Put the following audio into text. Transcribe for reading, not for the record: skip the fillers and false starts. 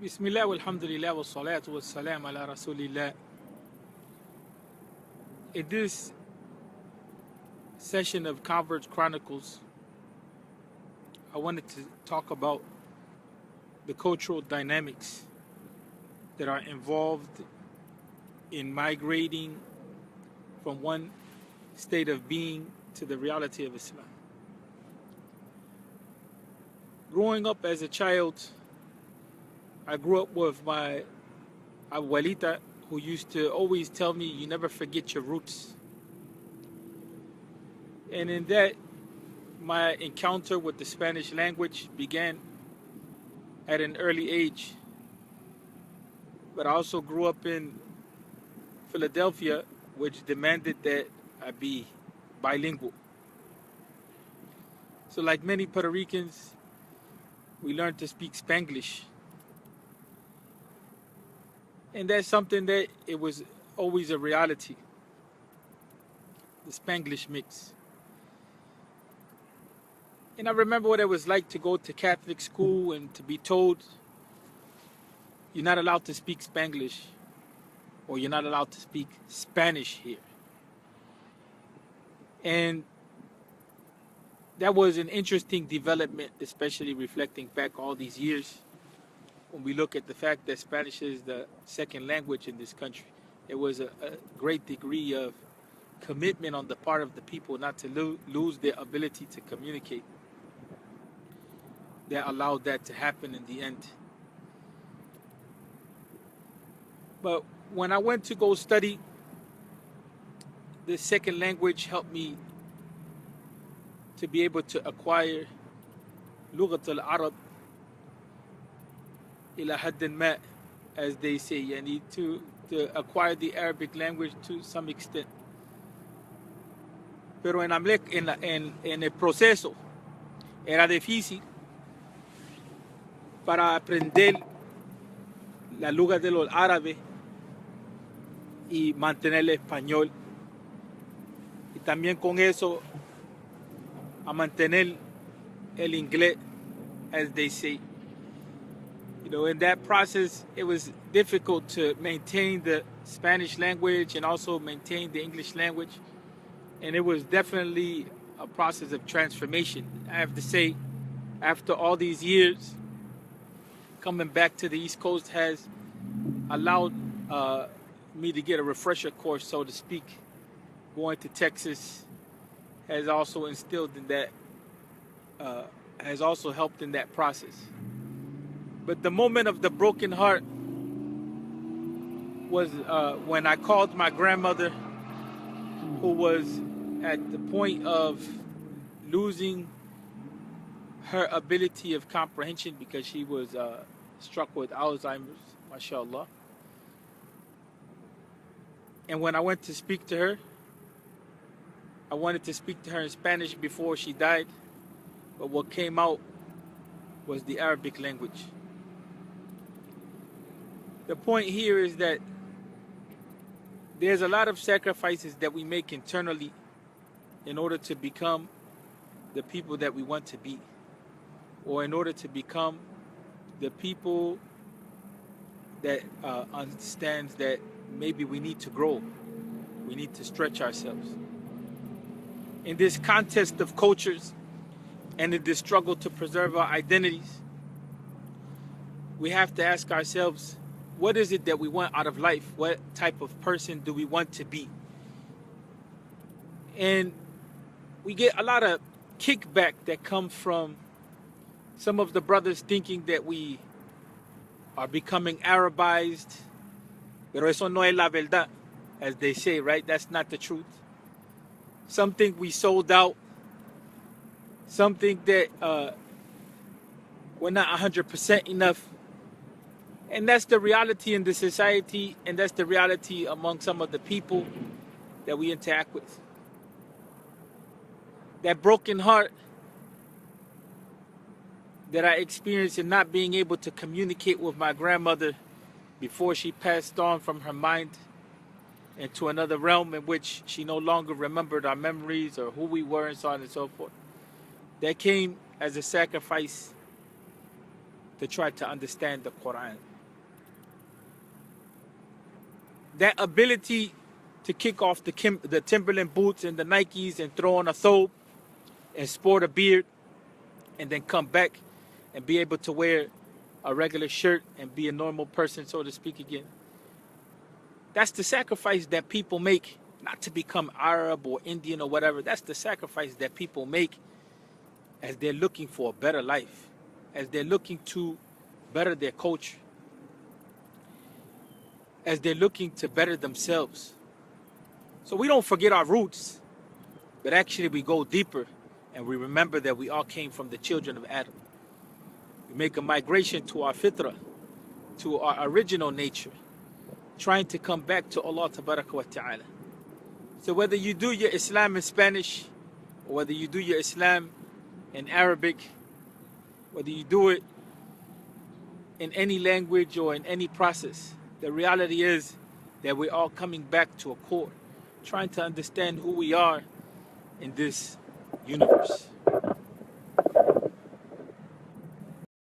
Bismillah walhamdulillah wa salatu wa salam ala rasulillah. In this session of Converge Chronicles, I wanted to talk about the cultural dynamics that are involved in migrating from one state of being to the reality of Islam. Growing up as a child, I grew up with my abuelita, who used to always tell me, you never forget your roots. And in that, my encounter with the Spanish language began at an early age. But I also grew up in Philadelphia, which demanded that I be bilingual. So like many Puerto Ricans, we learned to speak Spanglish. And that's something that it was always a reality, the Spanglish mix. And I remember what it was like to go to Catholic school and to be told you're not allowed to speak Spanglish, or you're not allowed to speak Spanish here. And that was an interesting development, especially reflecting back all these years. When we look at the fact that Spanish is the second language in this country, it was a great degree of commitment on the part of the people not to lose their ability to communicate that allowed that to happen in the end. But when I went to go study, the second language helped me to be able to acquire لغة العرب إلى حد ما, as they say, yani to acquire the Arabic language to some extent. Pero en el proceso era difícil para aprender la lengua de los árabes y mantener el español. Y también con eso a mantener el inglés, as they say. You know, in that process, it was difficult to maintain the Spanish language and also maintain the English language. And it was definitely a process of transformation. I have to say, after all these years, coming back to the East Coast has allowed me to get a refresher course, so to speak. Going to Texas has also instilled in that, has also helped in that process. But the moment of the broken heart was when I called my grandmother, who was at the point of losing her ability of comprehension because she was struck with Alzheimer's, mashallah. And when I went to speak to her, I wanted to speak to her in Spanish before she died, but what came out was the Arabic language. The point here is that there's a lot of sacrifices that we make internally in order to become the people that we want to be, or in order to become the people that understands that maybe we need to grow, we need to stretch ourselves. In this contest of cultures and in this struggle to preserve our identities, we have to ask ourselves, what is it that we want out of life? What type of person do we want to be? And we get a lot of kickback that comes from some of the brothers thinking that we are becoming Arabized. Pero eso no es la verdad, as they say, right? That's not the truth. Something we sold out. Something that we're not 100% enough. And that's the reality in the society, and that's the reality among some of the people that we interact with. That broken heart that I experienced in not being able to communicate with my grandmother before she passed on from her mind into another realm in which she no longer remembered our memories or who we were and so on and so forth. That came as a sacrifice to try to understand the Quran. That ability to kick off the Timberland boots and the Nikes and throw on a thobe and sport a beard and then come back and be able to wear a regular shirt and be a normal person, so to speak, again. That's the sacrifice that people make, not to become Arab or Indian or whatever. That's the sacrifice that people make as they're looking for a better life, as they're looking to better their culture, as they're looking to better themselves. So we don't forget our roots, but actually we go deeper and we remember that we all came from the children of Adam. We make a migration to our fitrah, to our original nature, trying to come back to Allah Tabaraka wa Ta'ala. So whether you do your Islam in Spanish, or whether you do your Islam in Arabic, whether you do it in any language or in any process, the reality is that we're all coming back to a core, trying to understand who we are in this universe.